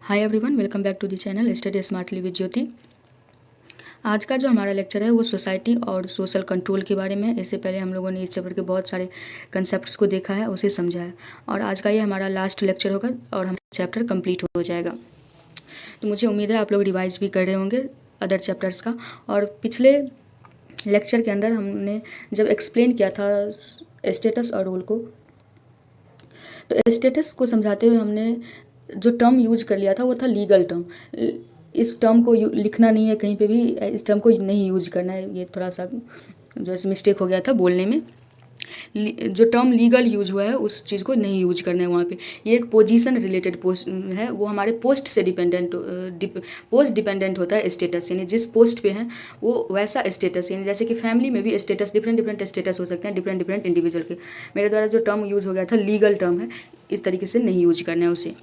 Hi everyone, welcome back to the channel study smartly with Jyoti. आज का जो हमारा लेक्चर है वो सोसाइटी और सोशल कंट्रोल के बारे में है। इससे पहले हम लोगों ने इस चैप्टर के बहुत सारे कंसेप्ट्स को देखा है, उसे समझा है और आज का ये हमारा लास्ट लेक्चर होगा और हमारा चैप्टर कंप्लीट हो जाएगा। तो मुझे उम्मीद है आप लोग रिवाइज भी कर रहे होंगे अदर चैप्टर्स का। और पिछले लेक्चर के अंदर हमने जब एक्सप्लेन किया था स्टेटस और रोल को, तो स्टेटस को समझाते हुए हमने जो टर्म यूज कर लिया था वो था लीगल टर्म। इस टर्म को लिखना नहीं है कहीं पे भी, इस टर्म को नहीं यूज करना है। ये थोड़ा सा जो है मिस्टेक हो गया था बोलने में। जो टर्म लीगल यूज हुआ है उस चीज़ को नहीं यूज करना है वहाँ पे। ये एक पोजीशन रिलेटेड पोस्ट है, वो हमारे पोस्ट से पोस्ट डिपेंडेंट होता है स्टेटस, यानी जिस पोस्ट पे हैं वो वैसा स्टेटस। यानी जैसे कि फैमिली में भी स्टेटस डिफरेंट स्टेटस हो सकते हैं डिफरेंट इंडिविजुअल के। मेरे द्वारा जो टर्म यूज हो गया था लीगल टर्म है, इस तरीके से नहीं यूज करना है उसे।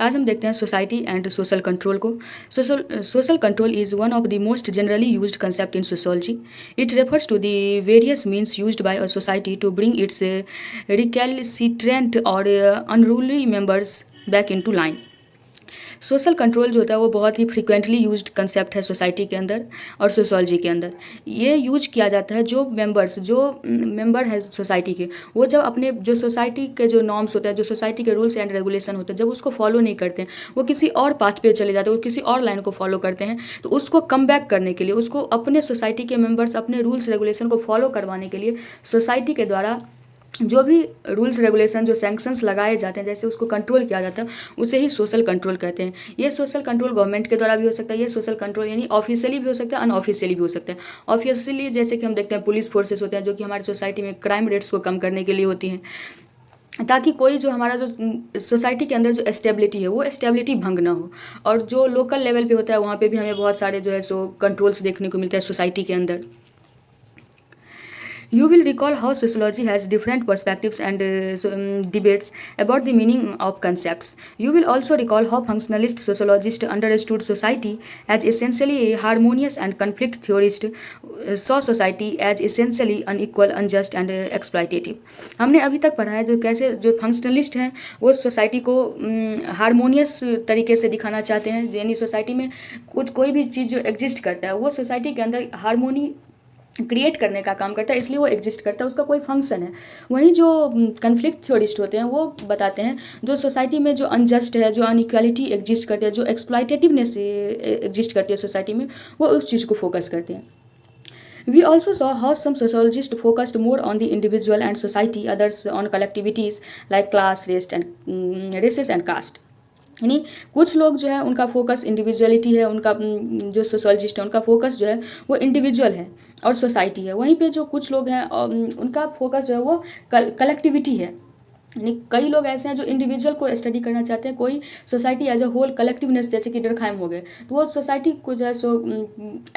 आज हम देखते हैं सोसाइटी एंड सोशल कंट्रोल को। Social control is one of the most generally used concept in sociology. It refers to the various means used by a society to bring its recalcitrant or unruly members back into line. Social control जो होता है वो बहुत ही frequently used concept है society के अंदर और सोशोलॉजी के अंदर। ये यूज किया जाता है जो मेंबर है सोसाइटी के, वो जब अपने जो सोसाइटी के जो नॉर्म्स होते हैं, जो सोसाइटी के रूल्स एंड रेगुलेशन होते हैं, जब उसको फॉलो नहीं करते हैं, वो किसी और पाथ पे चले जाते हैं, वो किसी और लाइन को फॉलो करते हैं, तो उसको कम बैक करने के लिए, उसको अपने सोसाइटी के मेंबर्स अपने रूल्स रेगुलेशन को फॉलो करवाने के लिए सोसाइटी के द्वारा जो भी रूल्स रेगुलेशन जो सैंक्शंस लगाए जाते हैं, जैसे उसको कंट्रोल किया जाता है, उसे ही सोशल कंट्रोल कहते हैं। ये सोशल कंट्रोल गवर्नमेंट के द्वारा भी हो सकता है। ये सोशल कंट्रोल यानी ऑफिशियली भी हो सकता है, अनऑफिशियली भी हो सकता है। ऑफिशियली जैसे कि हम देखते हैं पुलिस फोर्सेस होते हैं जो कि हमारी सोसाइटी में क्राइम रेट्स को कम करने के लिए होती हैं, ताकि कोई जो हमारा जो सोसाइटी के अंदर जो स्टेबिलिटी है वो स्टेबिलिटी भंग ना हो। और जो लोकल लेवल पे होता है वहाँ पे भी हमें बहुत सारे जो है सो कंट्रोल्स देखने को मिलते हैं सोसाइटी के अंदर। You will recall how sociology has different perspectives and debates about the meaning of concepts. You will also recall how functionalist sociologists understood society as essentially harmonious and conflict theorists saw society as essentially unequal, unjust and exploitative. हमने अभी तक पढ़ा है जो कैसे जो functionalist हैं वो सोसाइटी को हारमोनियस तरीके से दिखाना चाहते हैं, यानी सोसाइटी में कोई भी चीज़ जो एग्जिस्ट करता है वो सोसाइटी के अंदर हारमोनी क्रिएट करने का काम करता है, इसलिए वो एग्जिस्ट करता है, उसका कोई फंक्शन है। वहीं जो कन्फ्लिक्ट थ्योरिस्ट होते हैं वो बताते हैं जो सोसाइटी में जो अनजस्ट है, जो अनइक्वालिटी एग्जिस्ट करती है, जो एक्सप्लॉइटेटिवनेस एग्जिस्ट करती है सोसाइटी में, वो उस चीज़ को फोकस करते हैं। We also saw how some sociologists focused more on the individual and society, others on collectivities like class, races and caste. यानी कुछ लोग जो है उनका फोकस इंडिविजुअलिटी है, उनका जो सोशोलॉजिस्ट है उनका फोकस जो है वो इंडिविजुअल है और सोसाइटी है। वहीं पे जो कुछ लोग हैं उनका फोकस जो है वो कलेक्टिविटी है। यानी कई लोग ऐसे हैं जो इंडिविजुअल को स्टडी करना चाहते हैं, कोई society as a whole collectiveness, जैसे कि डरखाइम हो गए, तो वो सोसाइटी को जो है सो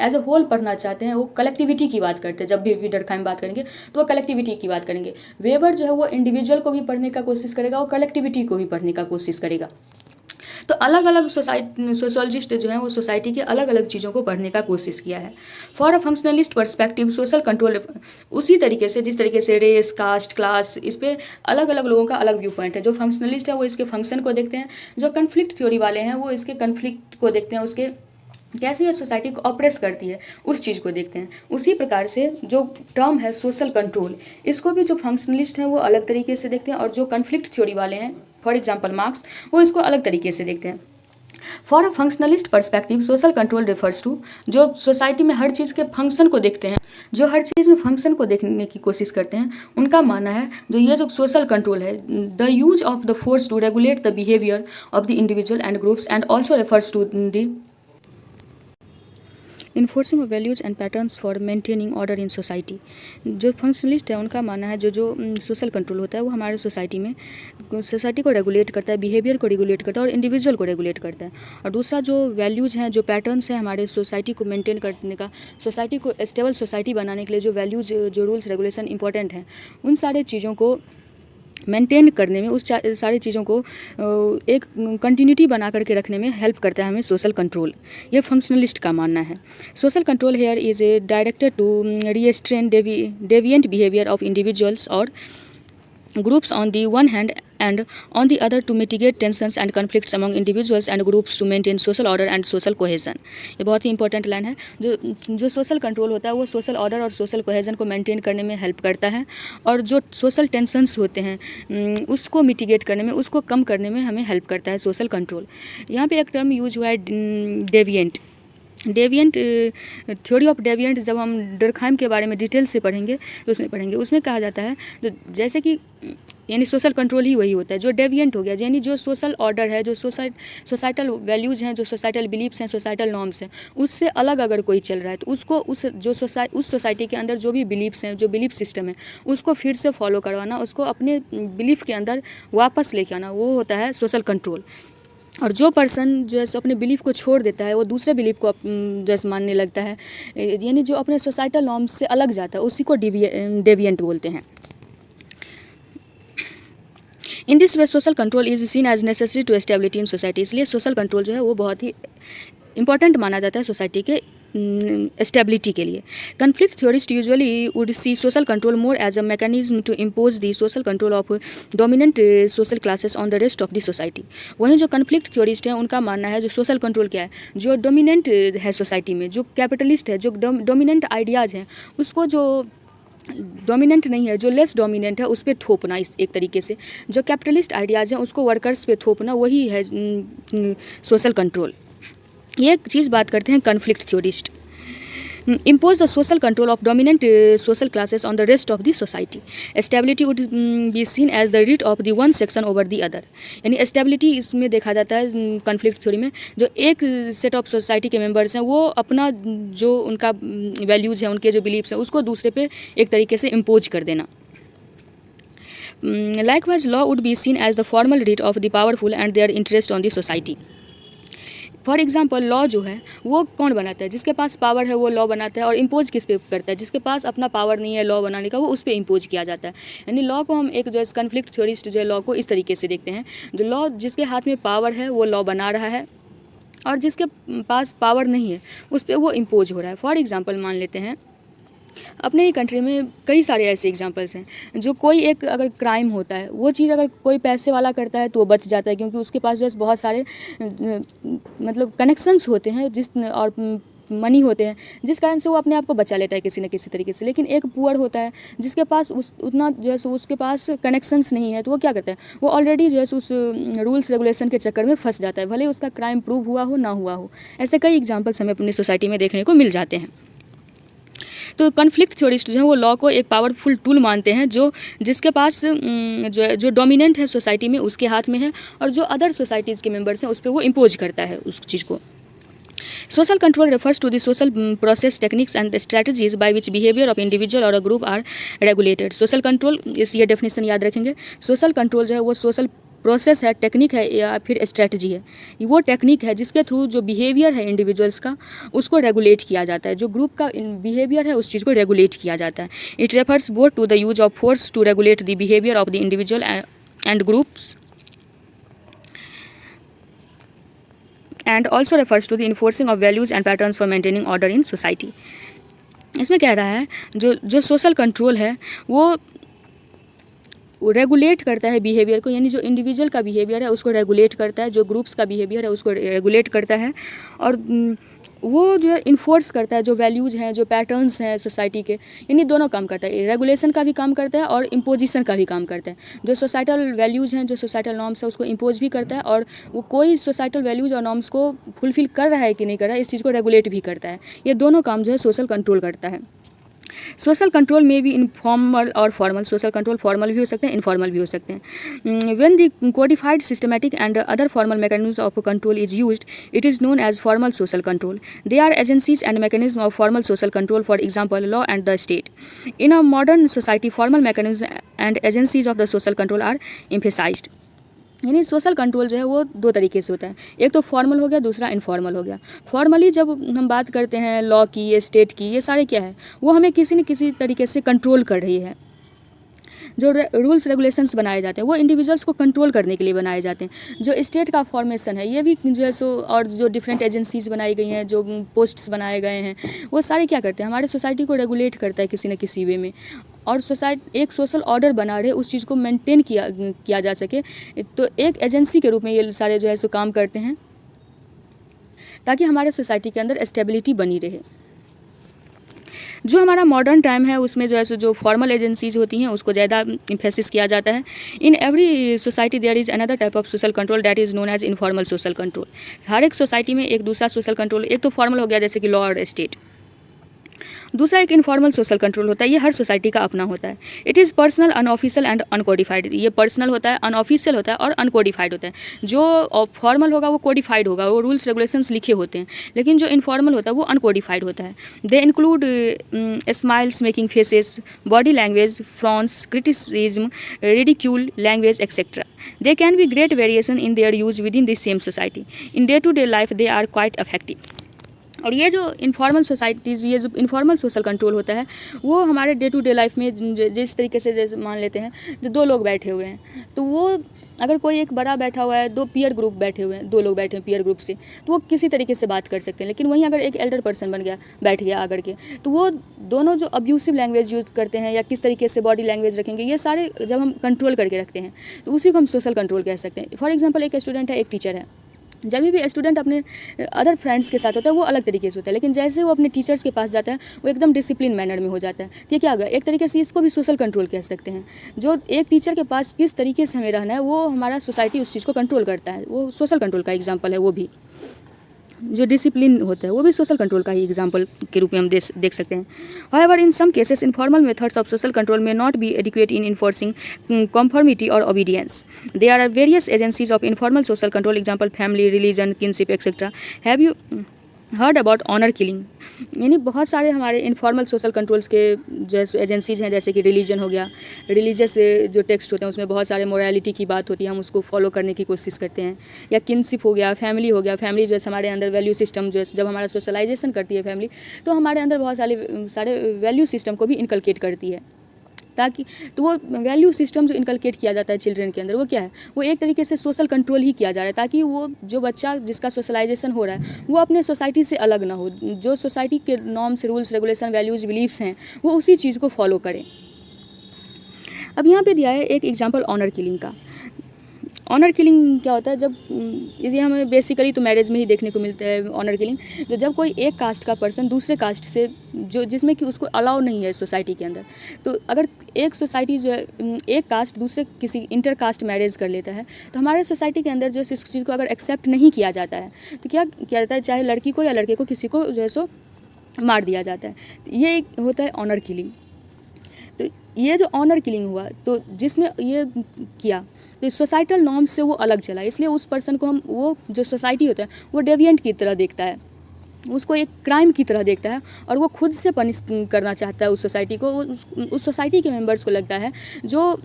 एज अ होल पढ़ना चाहते हैं, वो कलेक्टिविटी की बात करते हैं। जब भी डरखाइम बात करेंगे तो वो कलेक्टिविटी की बात करेंगे। वेबर जो है वो इंडिविजुअल को भी पढ़ने का कोशिश करेगा और कलेक्टिविटी को भी पढ़ने का कोशिश करेगा। तो अलग अलग सोशोलॉजिस्ट जो हैं वो सोसाइटी के अलग अलग चीज़ों को पढ़ने का कोशिश किया है। For a functionalist perspective social control उसी तरीके से जिस तरीके से रेस, कास्ट, क्लास, इस पर अलग अलग लोगों का अलग व्यू पॉइंट है। जो फंक्शनलिस्ट है वो इसके फंक्शन को देखते हैं, जो कन्फ्लिक्ट थ्योरी वाले हैं वो इसके कन्फ्लिक्ट को देखते हैं, उसके कैसे ये सोसाइटी को ऑपरेस करती है उस चीज़ को देखते हैं। उसी प्रकार से जो टर्म है सोशल कंट्रोल, इसको भी जो फंक्शनलिस्ट हैं वो अलग तरीके से देखते हैं और जो कन्फ्लिक्ट थ्योरी वाले हैं फॉर एग्जाम्पल मार्क्स, वो इसको अलग तरीके से देखते हैं। For a functionalist perspective social control refers to, जो सोसाइटी में हर चीज़ के फंक्शन को देखते हैं, जो हर चीज़ में फंक्शन को देखने की कोशिश करते हैं, उनका मानना है जो ये जो सोशल कंट्रोल है, the use of the force to regulate the behaviour of the individual and groups and also refers to the enforcing of values and patterns for maintaining order in society. जो functionalist है उनका मानना है जो social control होता है वो हमारे सोसाइटी में सोसाइटी को रेगुलेट करता है, बिहेवियर को रेगुलेट करता है और इंडिविजुअल को रेगुलेट करता है। और दूसरा जो वैल्यूज़ हैं, जो पैटर्न्स हैं हमारे सोसाइटी को मेंटेन करने का, सोसाइटी को स्टेबल सोसाइटी बनाने के लिए जो वैल्यूज़, जो रूल्स रेगुलेशन इंपॉर्टेंट हैं, उन सारे चीज़ों को मेंटेन करने में, उस सारी चीज़ों को एक कंटिन्यूटी बना करके रखने में हेल्प करता है हमें सोशल कंट्रोल। ये फंक्शनलिस्ट का मानना है। Social control here is a directed to restrain deviant behaviour of individuals और groups on the one hand and on the other to mitigate tensions and conflicts among individuals and groups to maintain social order and social cohesion। ये बहुत ही important line है। जो social control होता है वो social order और social cohesion को maintain करने में हेल्प करता है, और जो सोशल टेंशन्स होते हैं उसको मिटिगेट करने में, उसको कम करने में हमें हेल्प करता है सोशल कंट्रोल। यहाँ पे एक टर्म यूज हुआ है डेविएंट। थ्योरी ऑफ डेविएंट जब हम डर्कहाइम के बारे में डिटेल से पढ़ेंगे तो उसमें पढ़ेंगे, उसमें कहा जाता है जैसे कि यानी सोशल कंट्रोल ही वही होता है जो डेविएंट हो गया, यानी जो सोशल ऑर्डर है, जो सोसाइटल वैल्यूज़ हैं, जो सोसाइटल बिलीफ्स हैं, सोसाइटल नॉर्म्स हैं, उससे अलग अगर कोई चल रहा है तो उसको उस सोसाइटी के अंदर जो भी बिलीफ्स हैं, जो बिलीफ सिस्टम है, उसको फिर से फॉलो करवाना, उसको अपने बिलीफ के अंदर वापस लेके आना, वो होता है सोशल कंट्रोल। और जो पर्सन जो है अपने बिलीफ को छोड़ देता है, वो दूसरे बिलीफ को जैसे मानने लगता है, यानी जो अपने सोसाइटल नॉर्म्स से अलग जाता है, उसी को डेविएंट बोलते हैं। In this way social control is seen as necessary to stability in society. इसलिए सोशल कंट्रोल जो है वो बहुत ही इंपॉर्टेंट माना जाता है सोसाइटी के स्टेबिलिटी के लिए। Conflict theorist usually would see social control more as a mechanism to impose the social control of dominant social classes on the rest of the society. वहीं जो कन्फ्लिक्ट थ्योरिस्ट हैं उनका मानना है जो सोशल कंट्रोल क्या है, जो डोमिनेंट है सोसाइटी में, जो कैपिटलिस्ट है, जो डोमिनेंट आइडियाज़ हैं, उसको जो डोमिनेंट नहीं है, जो लेस डोमिनेंट है, उस पर थोपना। इस एक तरीके से जो कैपिटलिस्ट आइडियाज़ हैं उसको वर्कर्स पे थोपना, वही है सोशल कंट्रोल। ये एक चीज़ बात करते हैं conflict theorist. impose the social control of dominant social classes on the rest of the society. Stability would be seen as the right of the one section over the other। यानी stability इसमें देखा जाता है conflict theory में, जो एक set of society के members हैं वो अपना जो उनका वैल्यूज़ हैं, उनके जो बिलीव्स हैं, उसको दूसरे पे एक तरीके से इम्पोज कर देना। Likewise, law would be seen as the formal right of the powerful and their interest on the society। For example law जो है वो कौन बनाता है, जिसके पास पावर है वो लॉ बनाता है, और इम्पोज किस पे करता है, जिसके पास अपना पावर नहीं है लॉ बनाने का, वो उस पर इम्पोज किया जाता है। यानी लॉ को हम एक जो है कन्फ्लिक्ट थ्योरिस्ट जो है लॉ को इस तरीके से देखते हैं, जो लॉ जिसके हाथ में पावर है वो लॉ बना रहा है, और जिसके पास पावर नहीं है उस पर वो इम्पोज हो रहा है। फॉर एग्जाम्पल मान लेते हैं अपने ही कंट्री में कई सारे ऐसे एग्जांपल्स हैं, जो कोई एक अगर क्राइम होता है, वो चीज़ अगर कोई पैसे वाला करता है तो वो बच जाता है, क्योंकि उसके पास जो है बहुत सारे मतलब कनेक्शंस होते हैं और मनी होते हैं, जिस कारण से वो अपने आप को बचा लेता है किसी न किसी तरीके से। लेकिन एक पुअर होता है जिसके पास उतना जो है उसके पास कनेक्शंस नहीं है, तो वो क्या करता है, वो ऑलरेडी जो है उस रूल्स रेगुलेशन के चक्कर में फंस जाता है, भले उसका क्राइम प्रूव हुआ हो ना हुआ हो। ऐसे कई एग्जाम्पल्स हमें अपनी सोसाइटी में देखने को मिल जाते हैं। तो कन्फ्लिक्ट थ्योरिस्ट जो है वो लॉ को एक पावरफुल टूल मानते हैं, जिसके पास जो डोमिनेंट है सोसाइटी में उसके हाथ में है, और जो अदर सोसाइटीज़ के मेंबर्स हैं उस पर वो इम्पोज करता है उस चीज़ को। Social control refers to the social process techniques and strategies by which behaviour of individual और a group are regulated. Social control, इस ये डेफिनेशन याद रखेंगे, सोशल कंट्रोल जो है वो सोशल प्रोसेस है, टेक्निक है, या फिर स्ट्रैटेजी है। वो टेक्निक है जिसके थ्रू जो बिहेवियर है इंडिविजुअल्स का उसको रेगुलेट किया जाता है, जो ग्रुप का बिहेवियर है उस चीज़ को रेगुलेट किया जाता है। It refers both to the use of force to regulate the behaviour of the individual and groups, and also refers to the enforcing of values and patterns for maintaining order in society। इसमें कह रहा है जो social control है वो regulate करता है behaviour को, यानी जो इंडिविजुअल का बिहेवियर है उसको रेगुलेट करता है, जो ग्रुप्स का बिहेवियर है उसको रेगुलेट करता है, और वो जो है इन्फोर्स करता है जो वैल्यूज़ हैं, जो पैटर्न्स हैं सोसाइटी के, यानी दोनों काम करता है, रेगुलेशन का भी काम करता है और इम्पोजिशन का भी काम करता है। जो सोसाइटल वैल्यूज़ हैं, जो सोसाइटल नॉर्म्स है उसको इम्पोज भी करता है, और वो कोई सोसाइटल वैल्यूज़ और नॉर्म्स को फुलफिल कर रहा है कि नहीं कर रहा है इस चीज़ को रेगुलेट भी करता है। ये दोनों काम जो है सोशल कंट्रोल करता है। सोशल कंट्रोल में भी इनफॉर्मल और फॉर्मल, सोशल कंट्रोल फॉर्मल भी हो सकते हैं, इनफॉर्मल भी हो सकते हैं। When the codified systematic and other formal mechanism of control is used, it is known as formal social control. They are agencies and mechanism of formal social control, for example law and the state. In a modern society formal mechanism and agencies of the social control are emphasised. यानी social control जो है वो दो तरीके से होता है, एक तो फॉर्मल हो गया, दूसरा इनफॉर्मल हो गया। फॉर्मली जब हम बात करते हैं लॉ की, स्टेट की, ये सारे क्या है, वो हमें किसी न किसी तरीके से कंट्रोल कर रही है। जो रूल्स रेगुलेशंस बनाए जाते हैं वो इंडिविजुअल्स को कंट्रोल करने के लिए बनाए जाते हैं। जो स्टेट का फॉर्मेशन है ये भी जो है सो, और जो डिफरेंट एजेंसीज बनाई गई हैं, जो पोस्ट्स बनाए गए हैं, वो सारे क्या करते हैं, हमारे सोसाइटी को रेगुलेट करता है किसी न किसी वे में। और एक सोशल ऑर्डर बना रहे, उस चीज़ को मेंटेन किया जा सके। तो एक एजेंसी के रूप में ये सारे जो है सो काम करते हैं ताकि हमारे सोसाइटी के अंदर स्टेबिलिटी बनी रहे। जो हमारा मॉडर्न टाइम है उसमें जो है सो जो फॉर्मल एजेंसीज होती हैं उसको ज़्यादा इम्फेसिस किया जाता है। In every society there is another type of social control that is known as informal social control. हर एक सोसाइटी में एक दूसरा सोशल कंट्रोल, एक तो फॉर्मल हो गया जैसे कि लॉ और स्टेट, दूसरा एक इनफॉर्मल सोशल कंट्रोल होता है। ये हर सोसाइटी का अपना होता है। It is personal, unofficial and uncodified. ये पर्सनल होता है, अनऑफिशियल होता है और अनकोडिफाइड होता है। जो फॉर्मल होगा वो कोडिफाइड होगा, वो रूल्स रेगुलेशंस लिखे होते हैं, लेकिन जो इनफॉर्मल होता है वो अनकोडिफाइड होता है। They include smiles, making faces, body language, Fronx, criticism, ridicule language etcetera. There can be great variation in their use within the same society. In day-to-day life, they are quite effective. और ये जो informal societies, ये जो informal social control होता है वो हमारे day to day life में जिस तरीके से, जैसे मान लेते हैं जो दो लोग बैठे हुए हैं, तो वो अगर कोई एक बड़ा बैठा हुआ है, दो पीयर ग्रुप बैठे हुए हैं, दो लोग बैठे हैं पीयर ग्रुप से, तो वो किसी तरीके से बात कर सकते हैं। लेकिन वहीं अगर एक एल्डर पर्सन बैठ गया आकर के, तो वो दोनों जो अब्यूसिव लैंग्वेज यूज़ करते हैं या किस तरीके से बॉडी लैंग्वेज रखेंगे, ये सारे जब हम कंट्रोल करके रखते हैं तो उसी को हम सोशल कंट्रोल कह सकते हैं। फॉर एग्जाम्पल, एक स्टूडेंट है, एक टीचर है। जब भी स्टूडेंट अपने अदर फ्रेंड्स के साथ होता है वो अलग तरीके से होता है, लेकिन जैसे वो अपने टीचर्स के पास जाता है वो एकदम डिसिप्लिन मैनर में हो जाता है। तो ये क्या होगा, एक तरीके से इसको भी सोशल कंट्रोल कह सकते हैं। जो एक टीचर के पास किस तरीके से हमें रहना है वो हमारा सोसाइटी उस चीज़ को कंट्रोल करता है, वो सोशल कंट्रोल का एग्जाम्पल है। वो भी जो डिसिप्लिन होता है वो भी सोशल कंट्रोल का ही एग्जाम्पल के रूप में हम देख सकते हैं। However in some cases informal methods of social control may not be adequate in enforcing conformity और obedience. There are various agencies of informal social control, example family, religion, kinship etcetera. Have you heard about honour killing? यानी बहुत सारे हमारे informal social controls के जैसे agencies हैं, जैसे कि रिलीजन हो गया। रिलीजियस जो टेक्स्ट होते हैं उसमें बहुत सारे मोरालिटी की बात होती है, हम उसको फॉलो करने की कोशिश करते हैं। या किनशिप हो गया, फैमिली हो गया। फैमिली जो है हमारे अंदर वैल्यू सिस्टम, जो जब हमारा सोशलाइजेशन करती है फैमिली, तो हमारे अंदर बहुत सारे वैल्यू सिस्टम को भी इनकलकेट करती है। ताकि तो वो वैल्यू सिस्टम जो इनकलकेट किया जाता है चिल्ड्रन के अंदर, वो क्या है, वो एक तरीके से सोशल कंट्रोल ही किया जा रहा है, ताकि वो जो बच्चा जिसका सोशलाइजेशन हो रहा है वो अपने सोसाइटी से अलग ना हो, जो सोसाइटी के norms, rules, regulation, values, believes हैं वो उसी चीज़ को फॉलो करे। अब यहाँ पे दिया है एक एग्जांपल ऑनर किलिंग का। ऑनर किलिंग क्या होता है, जब इसे हमें बेसिकली तो मैरिज में ही देखने को मिलता है ऑनर किलिंग। जो जब कोई एक कास्ट का पर्सन दूसरे कास्ट से, जो जिसमें कि उसको अलाउ नहीं है सोसाइटी के अंदर, तो अगर एक सोसाइटी जो है एक कास्ट दूसरे किसी इंटर कास्ट मैरिज कर लेता है, तो हमारे सोसाइटी के अंदर जो इस चीज़ को अगर एक्सेप्ट नहीं किया जाता है तो क्या किया जाता है, चाहे लड़की को या लड़के को, किसी को जो है सो मार दिया जाता है। ये एक होता है ऑनर किलिंग। तो ये जो ऑनर किलिंग हुआ, तो जिसने ये किया तो सोसाइटल नॉर्म्स से वो अलग चला, इसलिए उस पर्सन को हम, वो जो सोसाइटी होता है वो डेविएंट की तरह देखता है, उसको एक क्राइम की तरह देखता है और वो खुद से पनिश करना चाहता है उस सोसाइटी को। उस सोसाइटी के मेंबर्स को लगता है, जो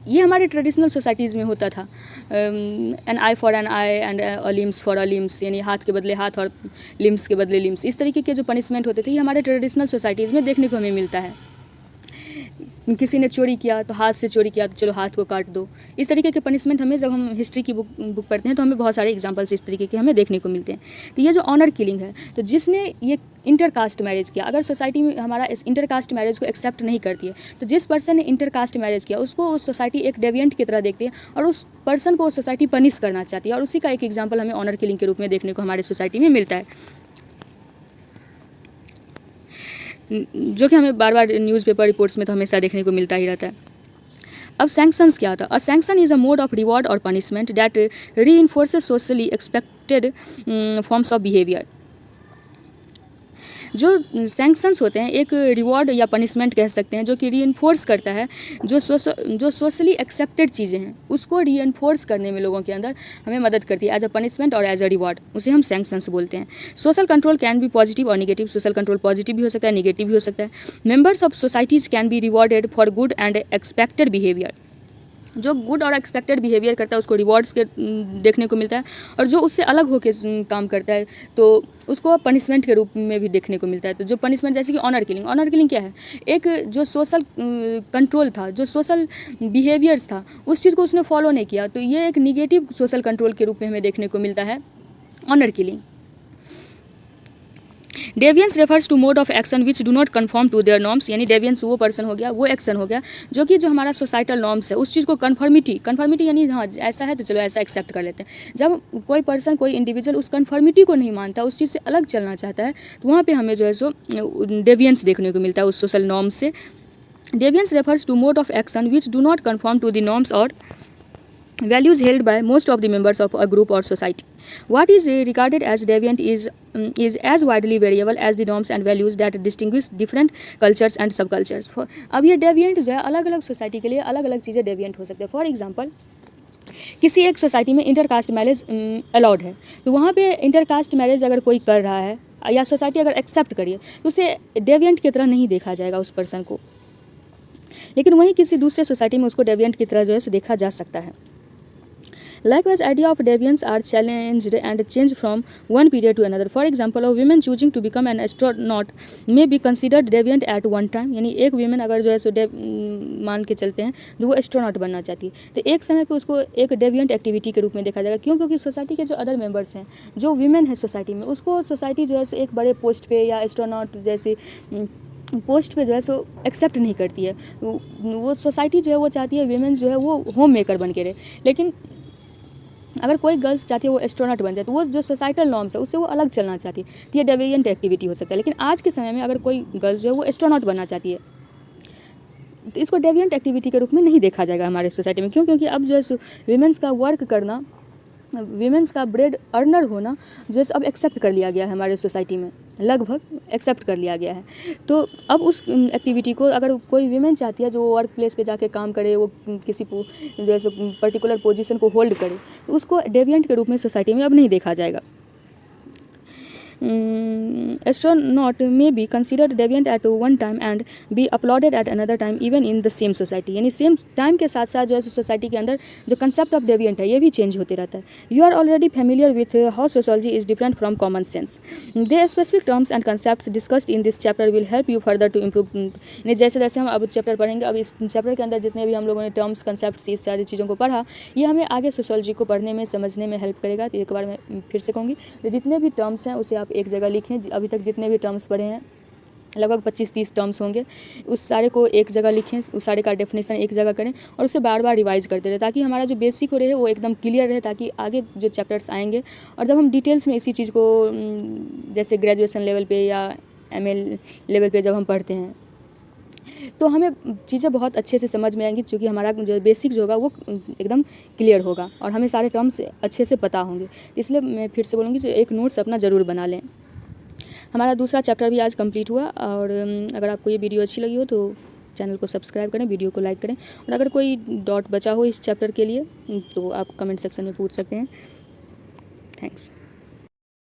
ये हमारे ट्रेडिशनल सोसाइटीज़ में होता था, an eye for an eye and a limbs for a limbs, यानी हाथ के बदले हाथ और लिम्स के बदले लिम्स। इस तरीके के जो पनिशमेंट होते थे ये हमारे ट्रेडिशनल सोसाइटीज़ में देखने को हमें मिलता है। किसी ने चोरी किया तो हाथ से चोरी किया तो चलो हाथ को काट दो। इस तरीके के पनिशमेंट हमें, जब हम हिस्ट्री की बुक पढ़ते हैं तो हमें बहुत सारे एग्जांपल्स इस तरीके के हमें देखने को मिलते हैं। तो ये जो ऑनर किलिंग है, तो जिसने ये इंटरकास्ट मैरिज किया, अगर सोसाइटी में हमारा इस इंटरकास्ट मैरिज को एक्सेप्ट नहीं करती है, तो जिस पर्सन ने इंटरकास्ट मैरिज किया उसको उस सोसाइटी एक डेविएंट की तरह देखती है और उस पर्सन को सोसाइटी पनिश करना चाहती है। और उसी का एक एग्जाम्पल हमें ऑनर किलिंग के रूप में देखने को हमारे सोसाइटी में मिलता है, जो कि हमें बार बार न्यूज़पेपर रिपोर्ट्स में तो हमेशा देखने को मिलता ही रहता है। अब सैंक्शंस क्या होता है? A sanction is a mode of reward और punishment that reinforces socially expected forms of behaviour. जो सैंक्शंस होते हैं एक रिवॉर्ड या पनिशमेंट कह सकते हैं, जो कि रीइंफोर्स करता है जो सोशली एक्सेप्टेड चीज़ें हैं उसको रीइंफोर्स करने में लोगों के अंदर हमें मदद करती है, एज अ पनिशमेंट और एज अ रिवॉर्ड। उसे हम सैंक्शंस बोलते हैं। Social control can be positive और निगेटिव। सोशल कंट्रोल पॉजिटिव भी हो सकता है, निगेटिव भी हो सकता है। Members of societies can be rewarded for good and expected behaviour. जो गुड और एक्सपेक्टेड बिहेवियर करता है उसको रिवॉर्ड्स के देखने को मिलता है, और जो उससे अलग होकर काम करता है तो उसको पनिशमेंट के रूप में भी देखने को मिलता है। तो जो पनिशमेंट, जैसे कि ऑनर किलिंग क्या है, एक जो सोशल कंट्रोल था, जो सोशल बिहेवियर्स था, उस चीज़ को उसने फॉलो नहीं किया, तो ये एक निगेटिव सोशल कंट्रोल के रूप में हमें देखने को मिलता है honour killing. Deviance refers to mode of action which do not conform to their norms, यानी डेवियंस वो पर्सन हो गया, वो एक्शन हो गया जो हमारा सोसाइटल नॉर्म्स है उस चीज़ को कन्फर्मिटी यानी हाँ ऐसा है तो चलो ऐसा एक्सेप्ट कर लेते हैं। जब कोई पर्सन कोई इंडिविजुअल उस कन्फर्मिटी को नहीं मानता, उस चीज़ से अलग चलना चाहता है, तो वहाँ पे हमें जो है सो डेवियंस देखने को मिलता है उस सोशल नॉर्म्स से। Deviance refers to mode of action which do not conform to the norms और values held by most of the members of a group or society. What is regarded as deviant is as widely variable as the norms and values that distinguish different cultures and subcultures. अब ये deviant जो है अलग अलग society के लिए अलग अलग चीज़ें deviant हो सकते हैं। फॉर एग्जाम्पल किसी एक सोसाइटी में इंटरकास्ट मैरिज अलाउड है, तो वहाँ पे इंटरकास्ट मैरिज अगर कोई कर रहा है या सोसाइटी अगर एक्सेप्ट करिए तो उसे डेविएंट की तरह नहीं देखा जाएगा उस पर्सन को, लेकिन वहीं किसी दूसरे सोसाइटी में उसको डेविएंट की तरह जो है देखा जा सकता है। Likewise, idea of deviance are challenged and changed from one period to another. For example, a woman choosing to become an astronaut may be considered deviant at one time. यानी एक women अगर जो है सो मान के चलते हैं जो वो एस्ट्रोनॉट बनना चाहती है, तो एक समय पे उसको एक डेविएंट एक्टिविटी के रूप में देखा जाएगा। क्यों? क्योंकि सोसाइटी के जो अदर मेंबर्स हैं, जो वीमेन है सोसाइटी में, उसको सोसाइटी जो है सो एक बड़े पोस्ट पे या एस्ट्रोनॉट जैसे पोस्ट पे जो है सो एक्सेप्ट नहीं करती है। वो सोसाइटी जो है वो चाहती है वीमेन जो है वो होम मेकर बन के रहे। लेकिन अगर कोई गर्ल्स चाहती है वो एस्ट्रोनॉट बन जाए, तो वो जो सोसाइटल नॉर्म्स है उससे वो अलग चलना चाहती है, तो ये डेविएंट एक्टिविटी हो सकता है। लेकिन आज के समय में अगर कोई गर्ल्स जो है वो एस्ट्रोनॉट बनना चाहती है, तो इसको डेविएंट एक्टिविटी के रूप में नहीं देखा जाएगा हमारे सोसाइटी में। क्यों? क्योंकि अब जो है वीमेंस का वर्क करना, वीमेंस का ब्रेड अर्नर होना जो है अब एक्सेप्ट कर लिया गया है हमारे सोसाइटी में, लगभग एक्सेप्ट कर लिया गया है। तो अब उस एक्टिविटी को अगर कोई वीमेन चाहती है जो वर्क प्लेस पे जाके काम करे, वो किसी जो है पर्टिकुलर पोजीशन को होल्ड करे, तो उसको डेविएंट के रूप में सोसाइटी में अब नहीं देखा जाएगा। astronaut may be considered deviant at one time and be applauded at another time even in the same society. यानी सेम टाइम के साथ साथ जो है सोसाइटी के अंदर जो कंसेप्ट ऑफ डेविएंट है ये भी चेंज होते रहता है। You are already familiar with how sociology is different from common sense. The specific terms and concepts discussed in this chapter will help you further to improve. जैसे जैसे हम अब चैप्टर पढ़ेंगे, अब इस चैप्टर के अंदर जितने भी हम लोगों ने टर्म्स कंसेप्ट्स इस सारी चीज़ों को पढ़ा, ये हमें आगे सोशोलॉजी को पढ़ने में समझने में हेल्प करेगा। तो एक बार मैं फिर से कहूँगी, तो जितने भी टर्म्स हैं उसे आप एक जगह लिखें। अभी तक जितने भी टर्म्स पढ़े हैं लगभग 25-30 टर्म्स होंगे, उस सारे को एक जगह लिखें, उस सारे का डेफिनेशन एक जगह करें और उसे बार बार रिवाइज करते रहे, ताकि हमारा जो बेसिक रहे वो एकदम क्लियर रहे, ताकि आगे जो चैप्टर्स आएंगे और जब हम डिटेल्स में इसी चीज़ को जैसे ग्रेजुएशन लेवल पे या ML लेवल पे जब हम पढ़ते हैं तो हमें चीज़ें बहुत अच्छे से समझ में आएंगी, क्योंकि हमारा जो बेसिक जो होगा वो एकदम क्लियर होगा और हमें सारे टर्म्स अच्छे से पता होंगे। इसलिए मैं फिर से बोलूँगी एक नोट्स अपना ज़रूर बना लें। हमारा दूसरा चैप्टर भी आज कंप्लीट हुआ, और अगर आपको ये वीडियो अच्छी लगी हो तो चैनल को सब्सक्राइब करें, वीडियो को लाइक करें, और अगर कोई डॉट बचा हो इस चैप्टर के लिए तो आप कमेंट सेक्शन में पूछ सकते हैं। थैंक्स।